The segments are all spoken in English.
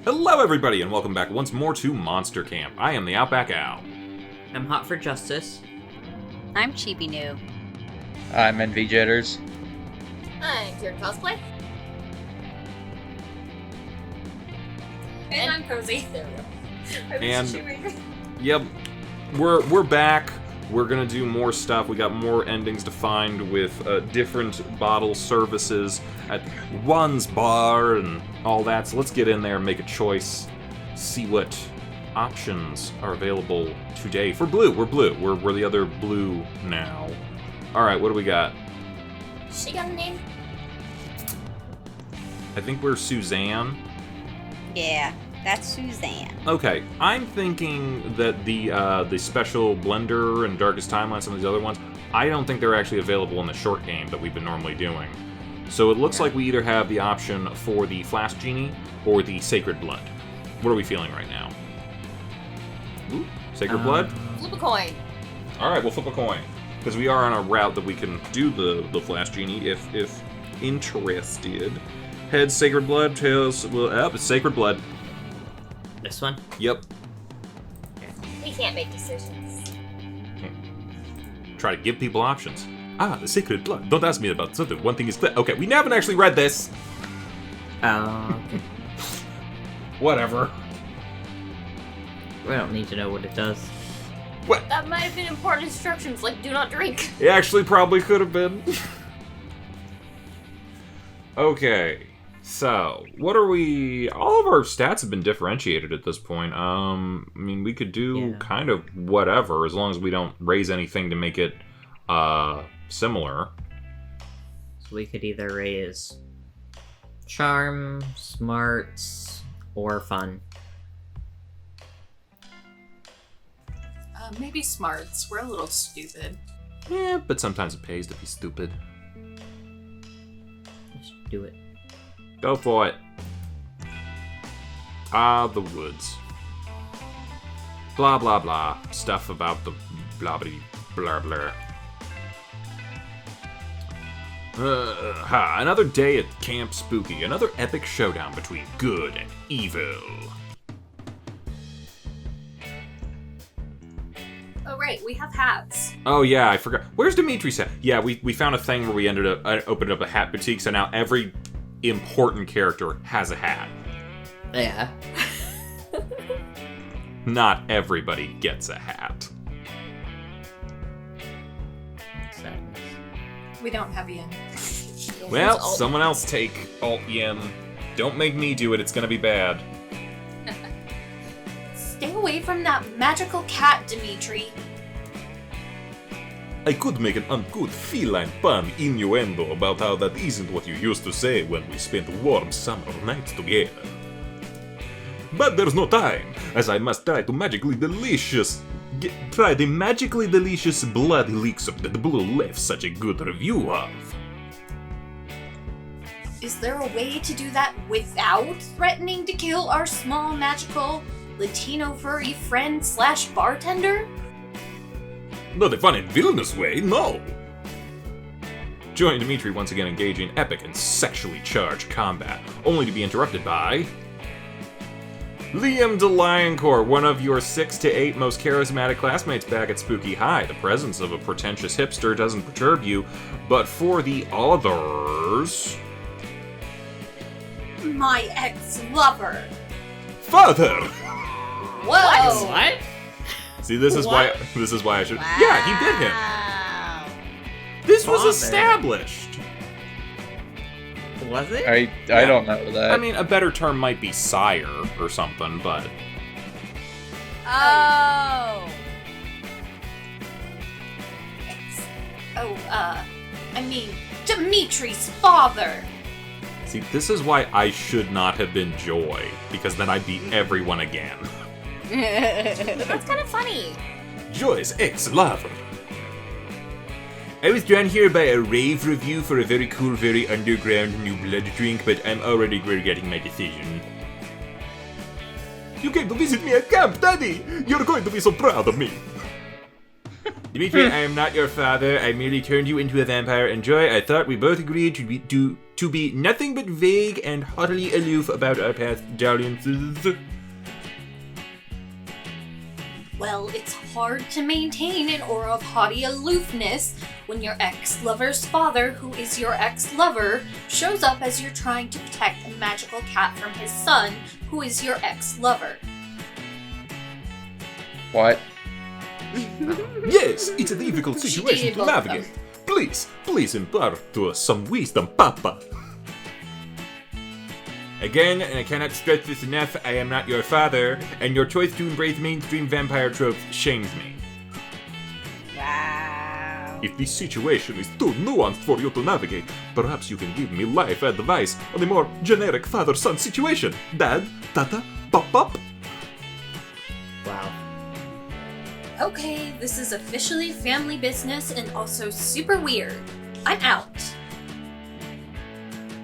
Hello everybody and welcome back once more to Monster Camp. I am the Outback Al. I'm Hot for Justice. I'm Chibi New. I'm NV Jitters. I'm Pure Cosplay. And I'm Cozy. There we go. And yep, we're back. We're gonna do more stuff. We got more endings to find with different bottle services at One's Bar and all that. So let's get in there and make a choice. See what options are available today for blue. We're blue. We're the other blue now. All right, what do we got? She got a name? I think we're Suzanne. Yeah, that's Suzanne. Okay, I'm thinking that the special blender and darkest timeline, some of these other ones, I don't think they're actually available in the short game that we've been normally doing. So it looks like we either have the option for the Flask Genie or the Sacred Blood. What are we feeling right now? Ooh, Sacred Blood? Flip a coin. Alright, we'll flip a coin. Because we are on a route that we can do the Flask Genie if interested. Heads, Sacred Blood, tails, well, it's Sacred Blood. This one? Yep. We can't make decisions. Try to give people options. Ah, the Sacred Blood. Don't ask me about something. One thing is clear. Okay, we haven't actually read this. Oh, okay. Whatever. We don't need to know what it does. What? That might have been important instructions, like do not drink. It actually probably could have been. Okay. So, what are we... All of our stats have been differentiated at this point. I mean, we could do kind of whatever, as long as we don't raise anything to make it, similar. So we could either raise charm, smarts, or fun. Maybe smarts. We're a little stupid. Yeah, but sometimes it pays to be stupid. Let's do it. Go for it. Ah, the woods. Blah, blah, blah. Stuff about the blah, blah. Another day at Camp Spooky. Another epic showdown between good and evil. Oh, right. We have hats. Oh, yeah, I forgot. Where's Dimitri's hat? Yeah, we found a thing where we ended up opened up a hat boutique, so now every important character has a hat. Yeah. Not everybody gets a hat. Sadness. We don't have Yin. Well, someone else take Alt Yin. Don't make me do it, it's gonna be bad. Stay away from that magical cat, Dimitri. I could make an uncouth feline pun innuendo about how that isn't what you used to say when we spent warm summer nights together. But there's no time, as I must try the magically delicious blood elixir that Blue left such a good review of. Is there a way to do that without threatening to kill our small magical Latino furry friend / bartender? Not a fun and villainous way, no! Join Dimitri once again engaging in epic and sexually charged combat, only to be interrupted by... Liam de Lioncourt, one of your 6 to 8 most charismatic classmates back at Spooky High. The presence of a pretentious hipster doesn't perturb you, but for the others... My ex-lover. Father! Whoa! What? See, this is why I should... Wow. Yeah, he did him. This was Father. established. Was it? I don't know that. I mean, a better term might be sire or something, but... Oh. I mean, Dimitri's father. See, this is why I should not have been Joy, because then I'd beat everyone again. That's kind of funny. Joy's ex-lover. I was drawn here by a rave review for a very cool, very underground new blood drink, but I'm already regretting my decision. You came to visit me at camp, Daddy! You're going to be so proud of me! Dimitri, I am not your father. I merely turned you into a vampire. And Joy, I thought we both agreed to be nothing but vague and haughtily aloof about our past dalliances. Well, it's hard to maintain an aura of haughty aloofness when your ex-lover's father, who is your ex-lover, shows up as you're trying to protect a magical cat from his son, who is your ex-lover. What? Yes, it's a difficult She situation did to both of navigate. Please impart to us some wisdom, Papa. Again, and I cannot stress this enough, I am not your father, and your choice to embrace mainstream vampire tropes shames me. Wow. If this situation is too nuanced for you to navigate, perhaps you can give me life advice on a more generic father-son situation. Dad, Tata, Pop. Wow. Okay, this is officially family business and also super weird. I'm out.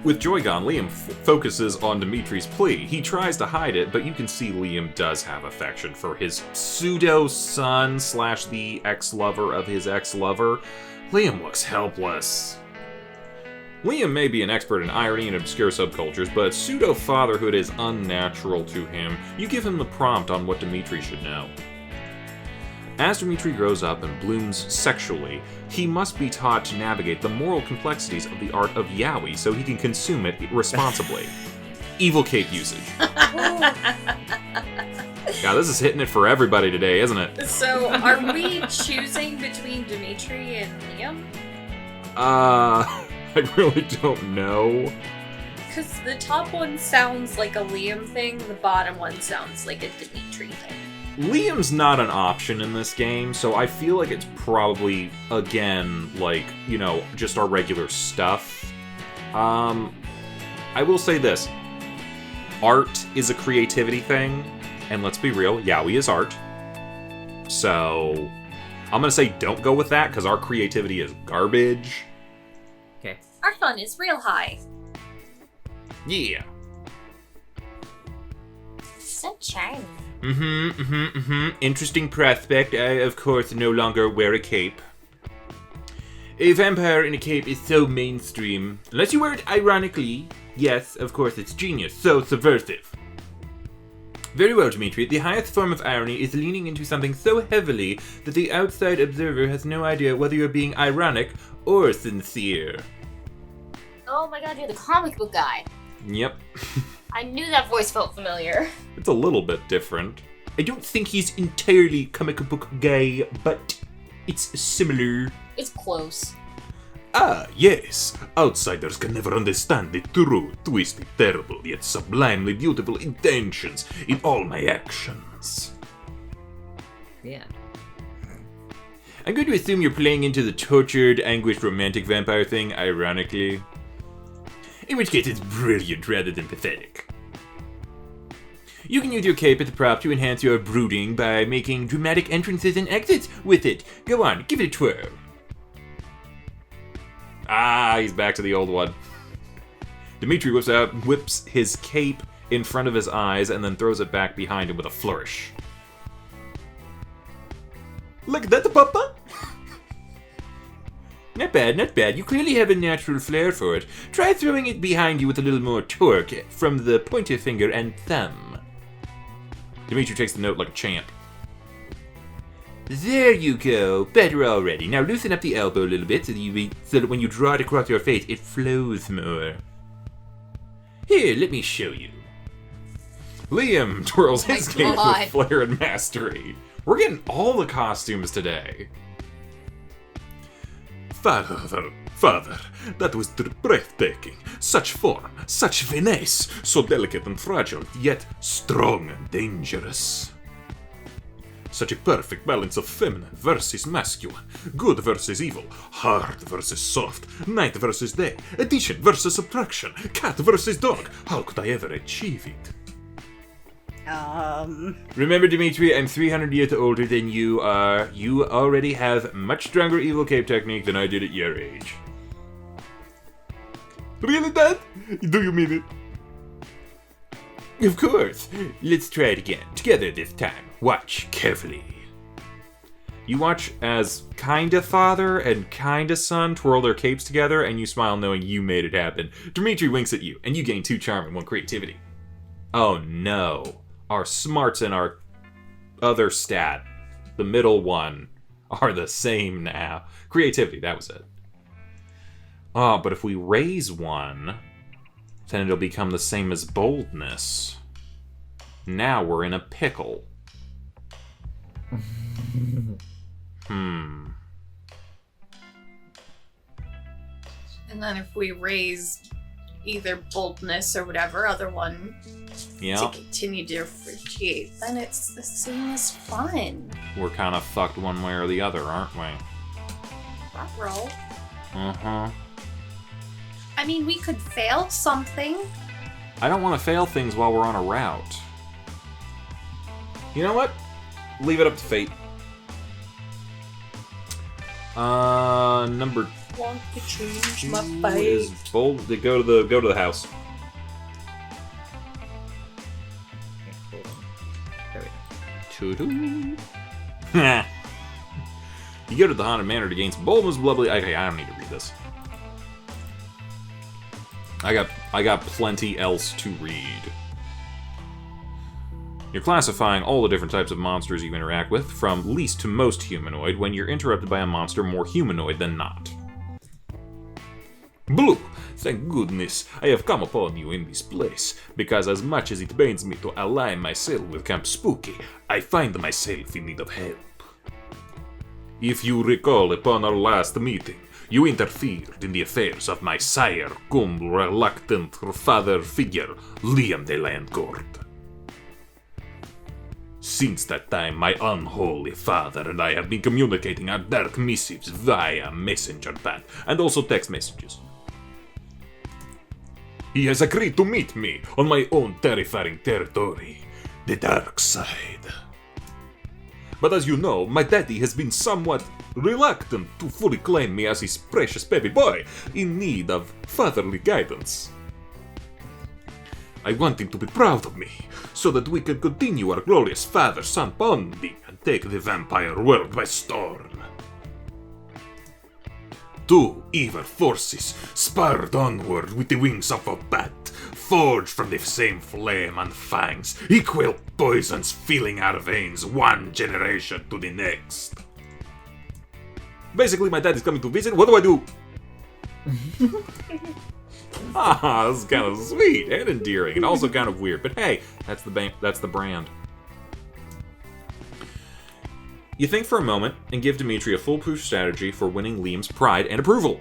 With Joy gone, Liam focuses on Dimitri's plea. He tries to hide it, but you can see Liam does have affection for his pseudo-son / the ex-lover of his ex-lover. Liam looks helpless. Liam may be an expert in irony and obscure subcultures, but pseudo-fatherhood is unnatural to him. You give him the prompt on what Dimitri should know. As Dimitri grows up and blooms sexually, he must be taught to navigate the moral complexities of the art of yaoi so he can consume it responsibly. Evil cape usage. God, this is hitting it for everybody today, isn't it? So, are we choosing between Dimitri and Liam? I really don't know. Because the top one sounds like a Liam thing, the bottom one sounds like a Dimitri thing. Liam's not an option in this game, so I feel like it's probably, again, like, you know, just our regular stuff. I will say this. Art is a creativity thing, and let's be real, yaoi is art. So, I'm gonna say don't go with that, because our creativity is garbage. Okay. Our fun is real high. Yeah. So charming. Interesting prospect. I, of course, no longer wear a cape. A vampire in a cape is so mainstream. Unless you wear it ironically. Yes, of course, it's genius. So subversive. Very well, Dimitri. The highest form of irony is leaning into something so heavily that the outside observer has no idea whether you're being ironic or sincere. Oh my god, you're the comic book guy. Yep. I knew that voice felt familiar. It's a little bit different. I don't think he's entirely comic book guy, but it's similar. It's close. Ah, yes. Outsiders can never understand the true, twisted, terrible, yet sublimely beautiful intentions in all my actions. Yeah. I'm going to assume you're playing into the tortured, anguished, romantic vampire thing, ironically. In which case it's brilliant rather than pathetic. You can use your cape as a prop to enhance your brooding by making dramatic entrances and exits with it. Go on, give it a twirl. Ah, he's back to the old one. Dimitri whips his cape in front of his eyes and then throws it back behind him with a flourish. Look at that, Papa! Not bad, not bad. You clearly have a natural flair for it. Try throwing it behind you with a little more torque from the pointer finger and thumb. Dimitri takes the note like a champ. There you go. Better already. Now loosen up the elbow a little bit so that when you draw it across your face, it flows more. Here, let me show you. Liam twirls his cape with flair and mastery. We're getting all the costumes today. Father, that was breathtaking. Such form, such finesse, so delicate and fragile, yet strong and dangerous. Such a perfect balance of feminine versus masculine, good versus evil, hard versus soft, night versus day, addition versus subtraction, cat versus dog. How could I ever achieve it? Remember, Dimitri, I'm 300 years older than you are. You already have much stronger evil cape technique than I did at your age. Really, Dad? Do you mean it? Of course. Let's try it again. Together this time. Watch carefully. You watch as kinda father and kinda son twirl their capes together, and you smile knowing you made it happen. Dimitri winks at you, and you gain 2 charm and 1 creativity. Oh no. Our smarts and our other stat, the middle one, are the same now. Creativity, that was it. Oh, but if we raise 1, then it'll become the same as boldness. Now we're in a pickle. And then if we raise either boldness or whatever other one to continue to differentiate, then it's the same as fun. We're kind of fucked one way or the other, aren't we? Roll. Uh-huh. I mean, we could fail something. I don't want to fail things while we're on a route. You know what? Leave it up to fate. Number Want to change 2 my is fate. bold. Go to the house. Okay, hold on. There we go. You go to the haunted manor to gain some boldness, blubbly. Okay, I don't need to read this. I got plenty else to read. You're classifying all the different types of monsters you interact with, from least to most humanoid, when you're interrupted by a monster more humanoid than not. Blue, thank goodness I have come upon you in this place, because as much as it pains me to align myself with Camp Spooky, I find myself in need of help. If you recall upon our last meeting, you interfered in the affairs of my sire, cum reluctant father figure, Liam de Landcourt. Since that time, my unholy father and I have been communicating our dark missives via messenger path, and also text messages. He has agreed to meet me on my own terrifying territory, the dark side. But as you know, my daddy has been somewhat reluctant to fully claim me as his precious baby boy, in need of fatherly guidance. I want him to be proud of me, so that we can continue our glorious father-son bonding and take the vampire world by storm. 2 evil forces, spurred onward with the wings of a bat, forged from the same flame and fangs, equal poisons filling our veins 1 generation to the next. Basically, my dad is coming to visit. What do I do? This is kind of sweet and endearing, and also kind of weird. But hey, that's the brand. You think for a moment and give Dimitri a foolproof strategy for winning Liam's pride and approval.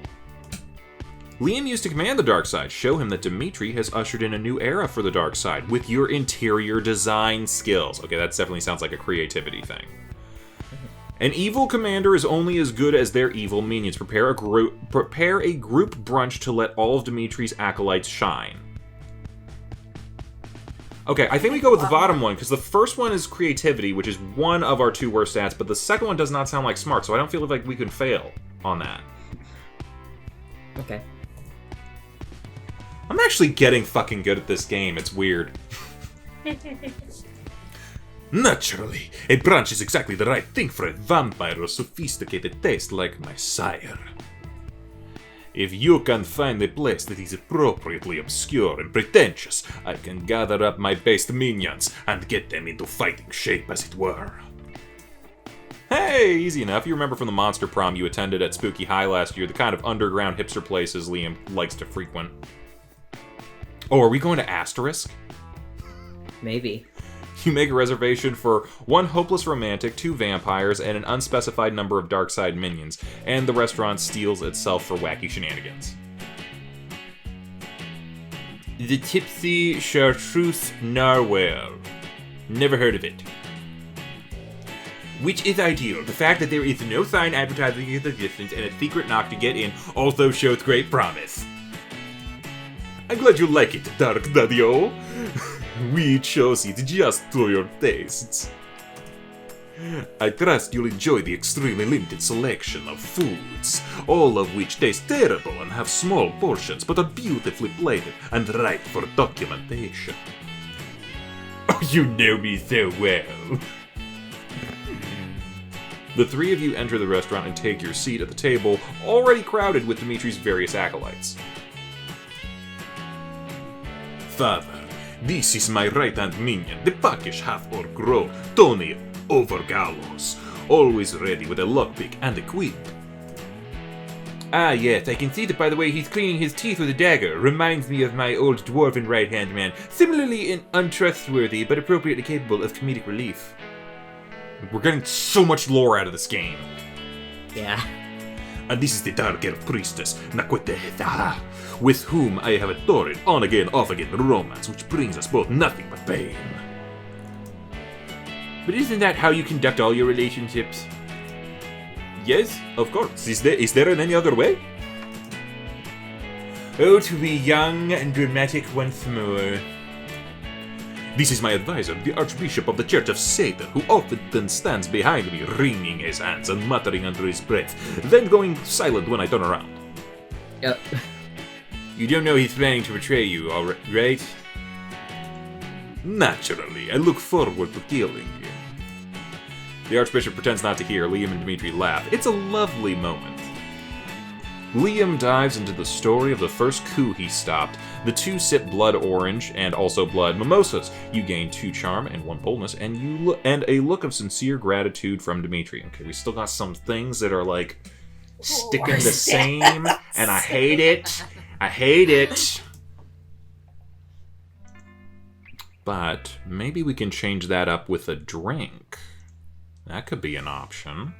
Liam used to command the dark side. Show him that Dimitri has ushered in a new era for the dark side with your interior design skills. Okay, that definitely sounds like a creativity thing. An evil commander is only as good as their evil minions. Prepare a group brunch to let all of Dimitri's acolytes shine. Okay, I think we go with the bottom one, because the first one is creativity, which is one of our 2 worst stats, but the second one does not sound like smart, so I don't feel like we can fail on that. Okay. I'm actually getting fucking good at this game, it's weird. Naturally, a brunch is exactly the right thing for a vampire of sophisticated taste like my sire. If you can find a place that is appropriately obscure and pretentious, I can gather up my best minions and get them into fighting shape, as it were. Hey, easy enough. You remember from the monster prom you attended at Spooky High last year, the kind of underground hipster places Liam likes to frequent. Oh, are we going to Asterisk? Maybe. You make a reservation for 1 hopeless romantic, 2 vampires, and an unspecified number of dark side minions, and the restaurant steals itself for wacky shenanigans. The Tipsy Chartreuse Narwhal. Never heard of it. Which is ideal. The fact that there is no sign advertising its existence and a secret knock to get in also shows great promise. I'm glad you like it, Dark Daddy-O. We chose it just to your tastes. I trust you'll enjoy the extremely limited selection of foods, all of which taste terrible and have small portions but are beautifully plated and ripe for documentation. Oh, you know me so well. The three of you enter the restaurant and take your seat at the table, already crowded with Dimitri's various acolytes. Father, this is my right-hand minion, the Pakish half-orc rogue, Tony Overgallos, always ready with a lockpick and a quip. Ah, yes, I can see that by the way he's cleaning his teeth with a dagger. Reminds me of my old dwarven right-hand man. Similarly untrustworthy, but appropriately capable of comedic relief. We're getting so much lore out of this game. Yeah. And this is the Darker Priestess, Nakwete, with whom I have a torrid on-again, off-again romance, which brings us both nothing but pain. But isn't that how you conduct all your relationships? Yes, of course. Is there any other way? Oh, to be young and dramatic once more. This is my advisor, the Archbishop of the Church of Satan, who often stands behind me, wringing his hands and muttering under his breath, then going silent when I turn around. Yep. You don't know he's planning to betray you, right? Naturally, I look forward to killing you. The Archbishop pretends not to hear. Liam and Dimitri laugh. It's a lovely moment. Liam dives into the story of the first coup he stopped. The two sip blood orange and also blood mimosas. You gain 2 charm and 1 boldness, and a look of sincere gratitude from Dimitri. Okay, we still got some things that are like sticking the same, and I hate it. I hate it. But maybe we can change that up with a drink. That could be an option.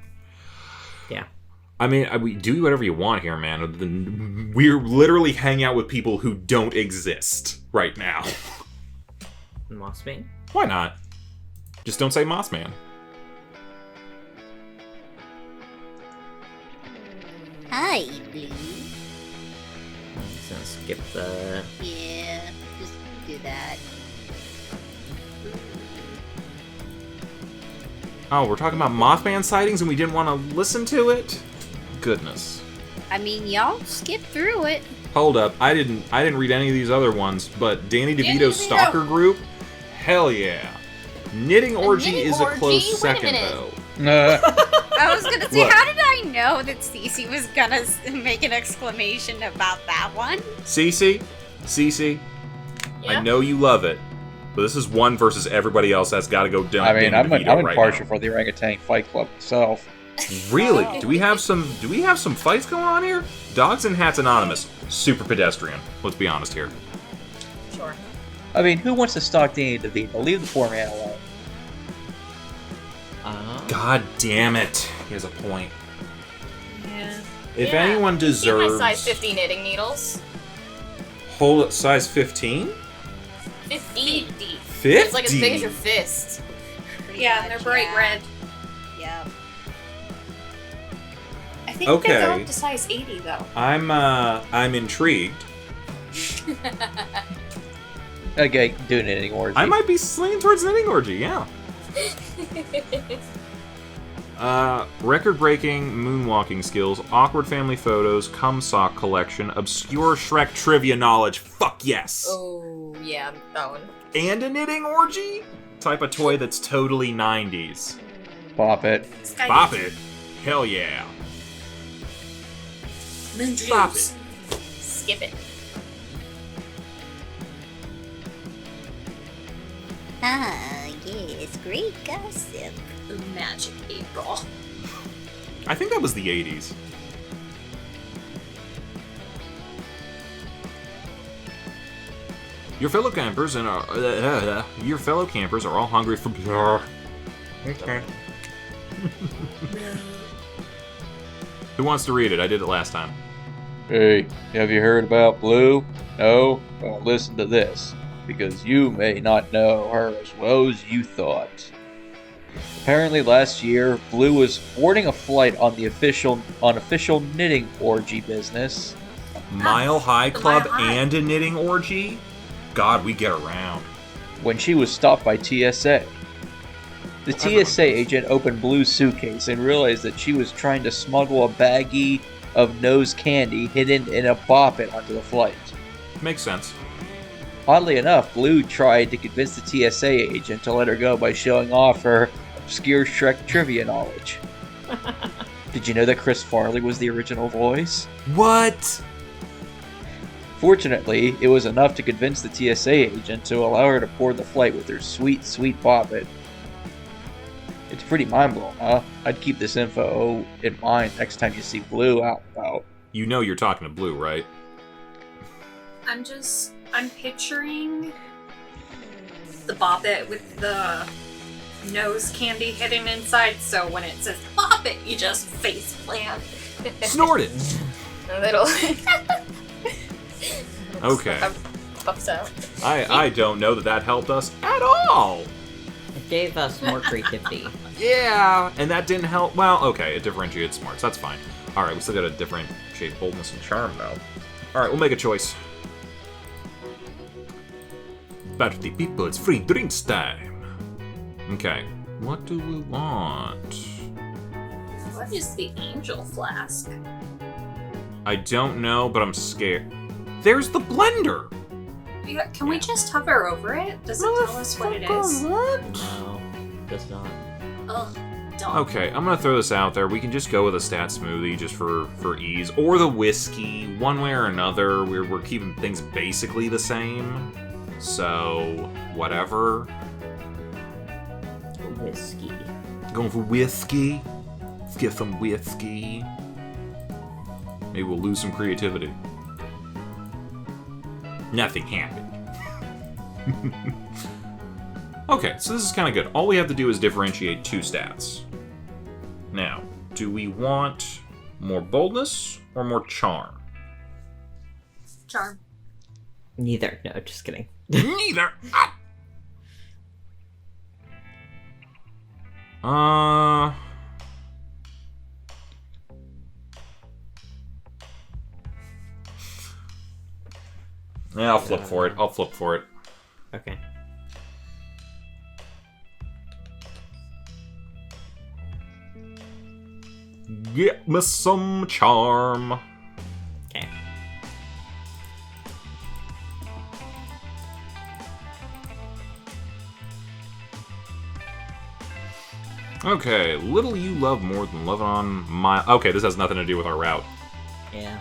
Yeah. I mean, we do whatever you want here, man. We're literally hanging out with people who don't exist right now. Mossman? Why not? Just don't say Mossman. Hi, Blue. So skip the... Yeah, just do that. Oh, we're talking about Mothman sightings and we didn't want to listen to it? Goodness. I mean, y'all skip through it. Hold up. I didn't read any of these other ones, but Danny DeVito's DeVito. Stalker Group? Hell yeah. Knitting Orgy Knitting is a Orgy? close Wait a second, minute. though. I was gonna say, Look. how did I know that Cece was gonna make an exclamation about that one? Cece, I Yeah. know you love it, but this is one versus everybody else that's got to go down. I mean, I'm right impartial now. for the Orangutan Fight Club itself. Really? Oh. Do we have some fights going on here? Dogs and Hats Anonymous, super pedestrian. Let's be honest here. Sure. I mean, who wants to stalk Danny DeVito? Leave the poor man alone. God damn it! He has a point. Yeah. If Yeah. anyone Get deserves, my size 50 knitting needles. hold it, size 15. 50. 50. It's like as big as your fist. Pretty Yeah, and they're much, bright yeah. red. Yep. I think Okay. they go up to size 80 though. I'm intrigued. Okay, do knitting orgy. I might be leaning towards Knitting Orgy. Yeah. Record-breaking moonwalking skills, awkward family photos, cum sock collection, obscure Shrek trivia knowledge. Fuck yes. Oh, yeah, that one. And a knitting orgy? Type of toy that's totally 90s. Pop it. Sky Bop it. Hell yeah. Bop it. Skip it. Ah, yes, great gossip. Magic 8 ball. I think that was the 80s. Your fellow campers and your fellow campers are all hungry for. Okay. Who wants to read it? I did it last time. Hey, have you heard about Blue? No? Well, listen to this, because you may not know her as well as you thought. Apparently last year, Blue was boarding a flight on the official knitting orgy business. Mile High Club Mile High. and a knitting orgy? God, we get around. When she was stopped by TSA. The TSA agent opened Blue's suitcase and realized that she was trying to smuggle a baggie of nose candy hidden in a bop it onto the flight. Makes sense. Oddly enough, Blue tried to convince the TSA agent to let her go by showing off her obscure Shrek trivia knowledge. Did you know that Chris Farley was the original voice? What? Fortunately, it was enough to convince the TSA agent to allow her to board the flight with her sweet, sweet bobbit. It's pretty mind-blowing, huh? I'd keep this info in mind next time you see Blue out and about. You know you're talking to Blue, right? I'm picturing the bobbit with the nose candy hidden inside, so when it says bobbit, you just face plant. Snort it! A little. Okay. Puffs out. I don't know that helped us at all! It gave us more creativity. Yeah, and that didn't help. Well, okay, it differentiated smarts. That's fine. All right, we still got to differentiate boldness and charm, though. All right, we'll make a choice. Party people, it's free drinks time. Okay, what do we want? What is the angel flask? I don't know, but I'm scared. There's the blender. Yeah, can we just hover over it? Does it tell us what it is? No, does not. Ugh, dumb. Okay, I'm gonna throw this out there. We can just go with a stat smoothie just for ease, or the whiskey. One way or another, we're keeping things basically the same. So whatever. Whiskey. Going for whiskey. Let's get some whiskey. Maybe we'll lose some creativity. Nothing happened. Okay, so this is kind of good. All we have to do is differentiate 2 stats. Now, do we want more boldness or more charm? Charm. Neither. No, just kidding. Neither. Yeah, I'll flip for it. Okay. Get me some charm. Okay. Okay, little you love more than loving on my... Okay, this has nothing to do with our route. Yeah.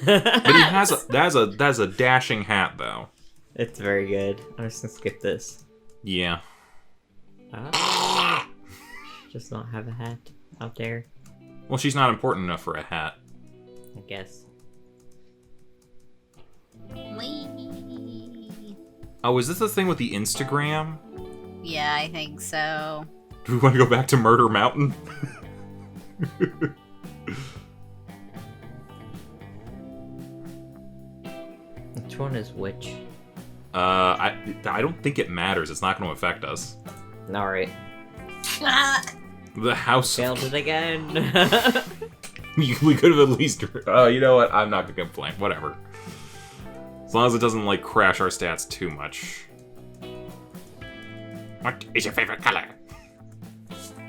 But he has that's a dashing hat, though. It's very good. I'm just gonna skip this. Yeah. Just not have a hat out there, Well, she's not important enough for a hat. I guess. Whee! Oh, is this the thing with the Instagram? Yeah, I think so. Do we want to go back to Murder Mountain? Which one is which? I don't think it matters. It's not going to affect us. Alright. The house. Failed it again. We could have at least. Oh, you know what? I'm not gonna complain. Whatever. As long as it doesn't like crash our stats too much. What is your favorite color?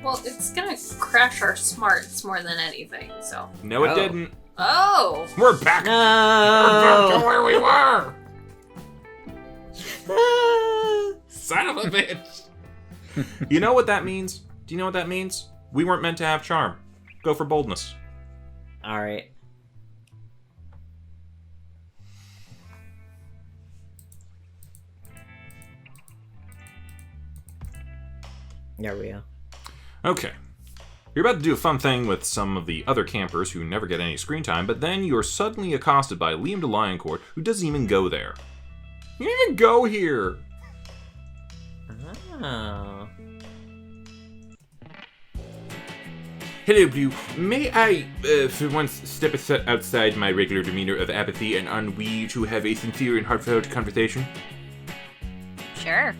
Well, it's gonna crash our smarts more than anything, so. No, it Oh. didn't. Oh! We're back. We're back to No. where we were. Son of a bitch. You know what that means? Do you know what that means? We weren't meant to have charm. Go for boldness. Alright. There we go. Okay. You're about to do a fun thing with some of the other campers who never get any screen time, but then you're suddenly accosted by Liam de Lioncourt, who doesn't even go there. You didn't even go here! Oh. Hello, Blue. May I, for once, step outside my regular demeanor of apathy and ennui to have a sincere and heartfelt conversation? Sure.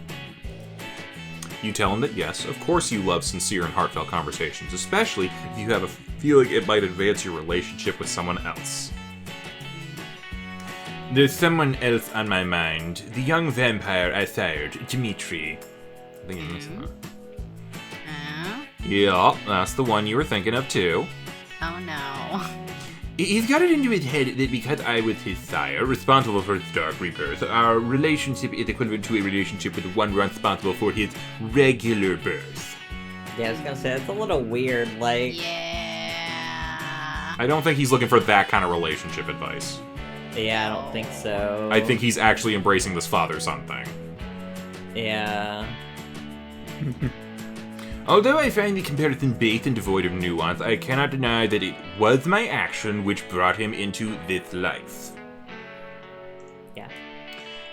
You tell him that yes, of course you love sincere and heartfelt conversations, especially if you have a feeling it might advance your relationship with someone else. There's someone else on my mind. The young vampire I sired, Dimitri. I think you missed that. Yeah, that's the one you were thinking of too. Oh no. He's got it into his head that because I was his sire, responsible for his dark rebirth, our relationship is equivalent to a relationship with the one responsible for his regular birth. Yeah, I was gonna say, it's a little weird, like... Yeah. I don't think he's looking for that kind of relationship advice. Yeah, I don't think so. I think he's actually embracing this father-son thing. Yeah. Although I find the comparison base and devoid of nuance, I cannot deny that it was my action which brought him into this life. Yeah.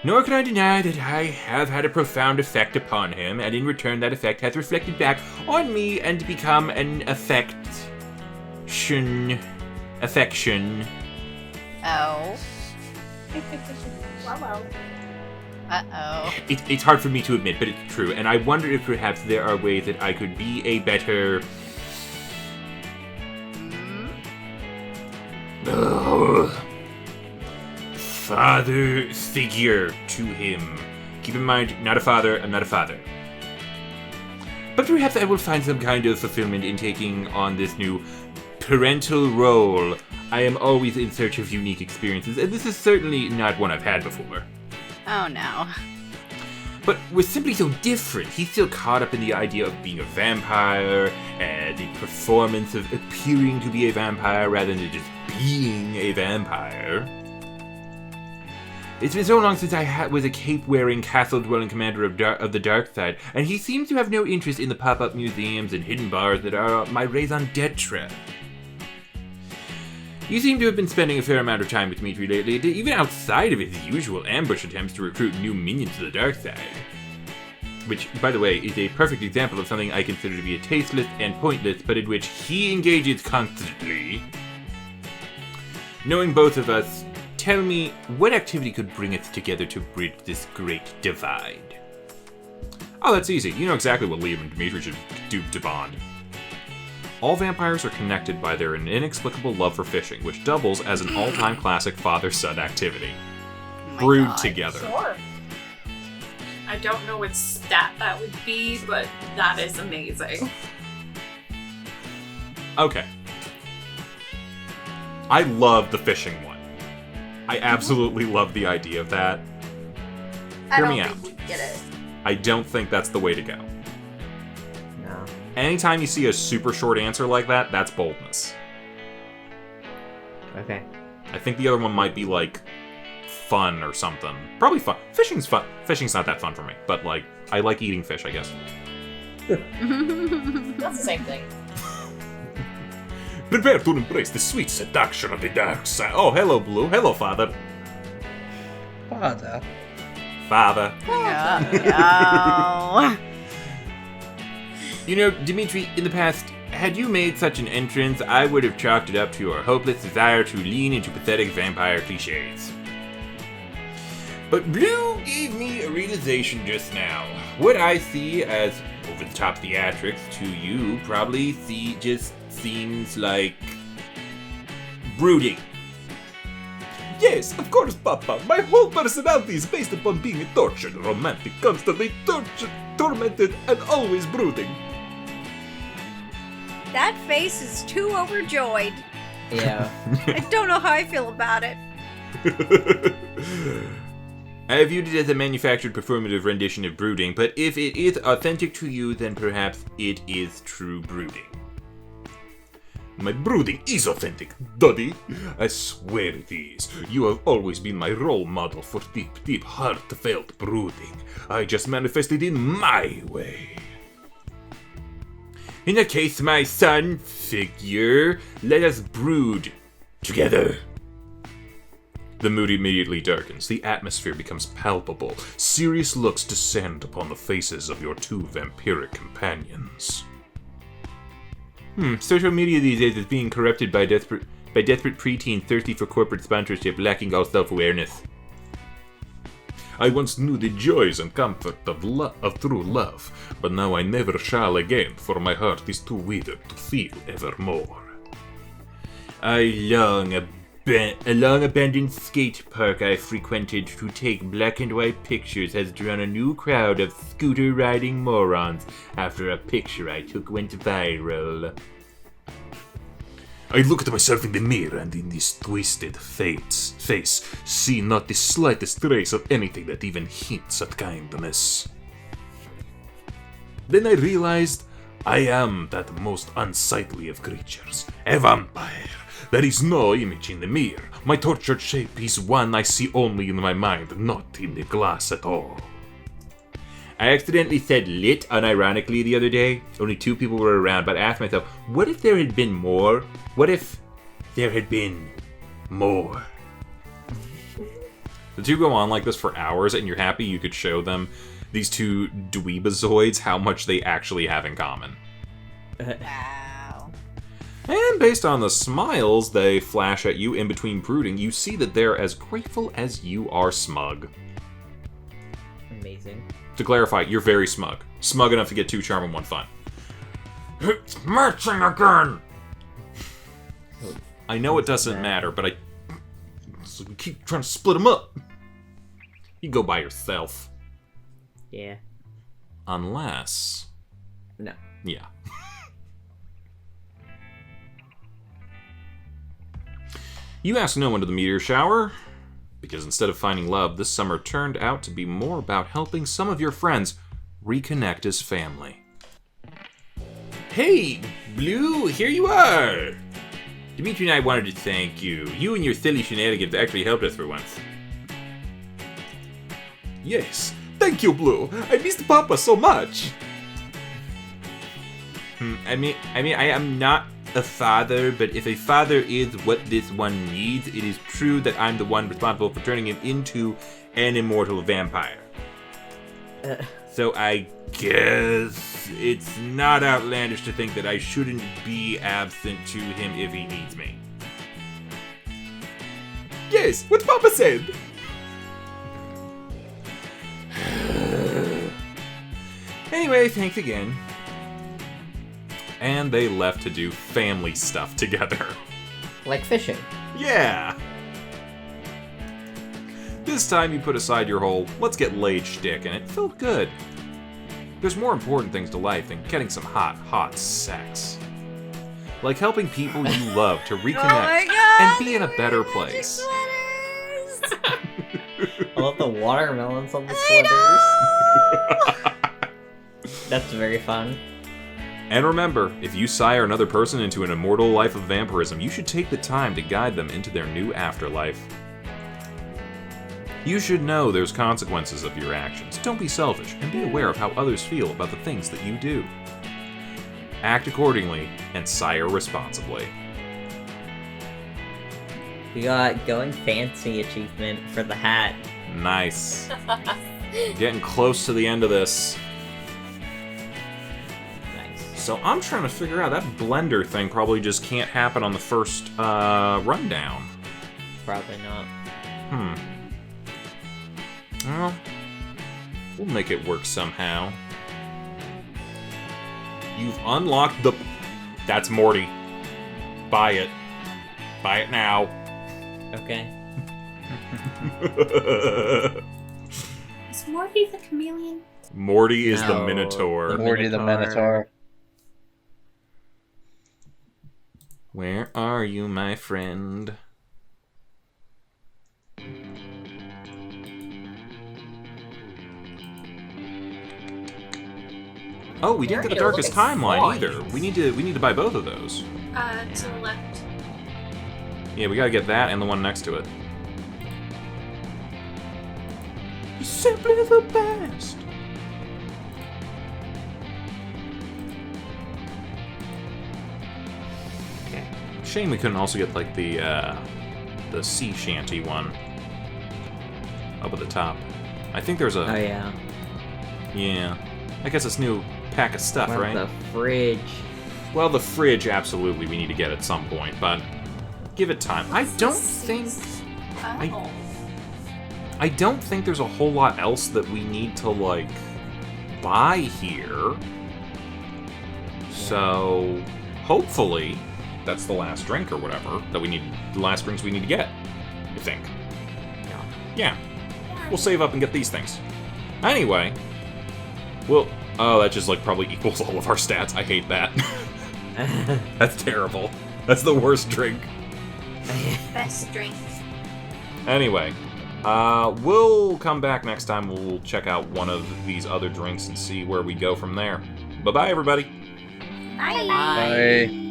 Nor can I deny that I have had a profound effect upon him, and in return that effect has reflected back on me and become an affection. Oh. Wow. Uh-oh. It's hard for me to admit, but it's true, and I wonder if perhaps there are ways that I could be a better... father figure to him. Keep in mind, not a father, I'm not a father. But perhaps I will find some kind of fulfillment in taking on this new parental role. I am always in search of unique experiences, and this is certainly not one I've had before. Oh no. But we're simply so different. He's still caught up in the idea of being a vampire, and the performance of appearing to be a vampire rather than just being a vampire. It's been so long since I was a cape-wearing, castle-dwelling commander of the dark side, and he seems to have no interest in the pop-up museums and hidden bars that are my raison d'etre. You seem to have been spending a fair amount of time with Mitri lately, even outside of his usual ambush attempts to recruit new minions to the dark side. Which, by the way, is a perfect example of something I consider to be a tasteless and pointless, but in which he engages constantly. Knowing both of us, tell me, what activity could bring us together to bridge this great divide? Oh, that's easy. You know exactly what Liam and Dimitri should do to bond. All vampires are connected by their inexplicable love for fishing, which doubles as an all-time classic father-son activity. Oh my Brewed God. together. Sure. I don't know what stat that would be, but that is amazing. Okay. I love the fishing one. I absolutely love the idea of that. Hear me out. We get it. I don't think that's the way to go. No. Anytime you see a super short answer like that, that's boldness. Okay. I think the other one might be, like, fun or something. Probably fun. Fishing's fun. Fishing's not that fun for me, but, like, I like eating fish, I guess. That's the same thing. Prepare to embrace the sweet seduction of the dark side. Oh, hello, Blue. Hello, Father. Father. Father. No. You know, Dimitri, in the past, had you made such an entrance, I would have chalked it up to your hopeless desire to lean into pathetic vampire cliches. But Blue gave me a realization just now. What I see as over-the-top theatrics to you probably just seems like brooding. Yes, of course, Papa. My whole personality is based upon being a tortured romantic, constantly tormented, and always brooding. That face is too overjoyed. Yeah. I don't know how I feel about it. I viewed it as a manufactured performative rendition of brooding, but if it is authentic to you, then perhaps it is true brooding. My brooding is authentic, Duddy. I swear it is. You have always been my role model for deep, deep, heartfelt brooding. I just manifested in my way. In that case, my son figure, let us brood together. The mood immediately darkens. The atmosphere becomes palpable. Serious looks descend upon the faces of your two vampiric companions. Social media these days is being corrupted by desperate preteens thirsty for corporate sponsorship, lacking all self-awareness. I once knew the joys and comfort of true love, but now I never shall again, for my heart is too withered to feel evermore. A long-abandoned skate park I frequented to take black and white pictures has drawn a new crowd of scooter-riding morons after a picture I took went viral. I look at myself in the mirror and in this twisted face see not the slightest trace of anything that even hints at kindness. Then I realized I am that most unsightly of creatures, a vampire. There is no image in the mirror. My tortured shape is one I see only in my mind, not in the glass at all. I accidentally said lit unironically the other day. Only 2 people were around, but I asked myself, what if there had been more? What if there had been more? The two go on like this for hours, and you're happy you could show them, these 2 dweebazoids, how much they actually have in common. Wow. And based on the smiles they flash at you in between brooding, you see that they're as grateful as you are smug. Amazing. To clarify, you're very smug. Smug enough to get 2 charm and 1 fun. It's marching again! I know it doesn't matter, but I keep trying to split them up. You go by yourself. Yeah. Unless... No. Yeah. You ask no one to the meteor shower, because instead of finding love, this summer turned out to be more about helping some of your friends reconnect as family. Hey, Blue, here you are! Dimitri and I wanted to thank you. You and your silly shenanigans actually helped us for once. Yes, thank you, Blue. I missed Papa so much. I mean, I am not a father, but if a father is what this one needs, it is true that I'm the one responsible for turning him into an immortal vampire. So I guess it's not outlandish to think that I shouldn't be absent to him if he needs me. Yes, what Papa said. Anyway, thanks again. And they left to do family stuff together. Like fishing. Yeah! This time you put aside your whole let's get laid shtick, and it felt good. There's more important things to life than getting some hot sex. Like helping people you love to reconnect and be in a better place. I love the watermelons on the sweaters. That's very fun. And remember, if you sire another person into an immortal life of vampirism, you should take the time to guide them into their new afterlife. You should know there's consequences of your actions. Don't be selfish, and be aware of how others feel about the things that you do. Act accordingly, and sire responsibly. We got Going Fancy achievement for the hat. Nice. Getting close to the end of this. Nice. So I'm trying to figure out, that blender thing probably just can't happen on the first rundown. Probably not. Well, we'll make it work somehow. You've unlocked the... That's Morty. Buy it. Buy it now. Okay. Is Morty the chameleon? Morty is the No, Minotaur. Morty the Minotaur. Where are you, my friend? Oh, we didn't get the You're darkest looking timeline fine. either. We need to buy both of those. To the left. Yeah, we gotta get that and the one next to it. Simply the best. Okay. Shame we couldn't also get like the sea shanty one up at the top. I think there's a Oh yeah. yeah. I guess it's new pack of stuff, What right? the fridge? Well, the fridge absolutely we need to get at some point, but give it time. I don't think Oh. I don't think there's a whole lot else that we need to, like, buy here. So, hopefully, that's the last drink or whatever that we need, the last drinks we need to get, you think? Yeah. We'll save up and get these things. Anyway, oh, that just, like, probably equals all of our stats. I hate that. That's terrible. That's the worst drink. Best drink. Anyway, we'll come back next time. We'll check out one of these other drinks and see where we go from there. Bye-bye, everybody. Bye.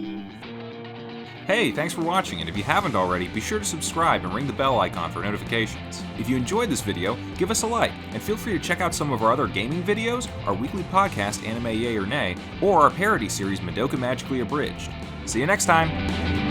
Hey, thanks for watching, and if you haven't already, be sure to subscribe and ring the bell icon for notifications. If you enjoyed this video, give us a like, and feel free to check out some of our other gaming videos, our weekly podcast Anime Yay or Nay, or our parody series Madoka Magically Abridged. See you next time!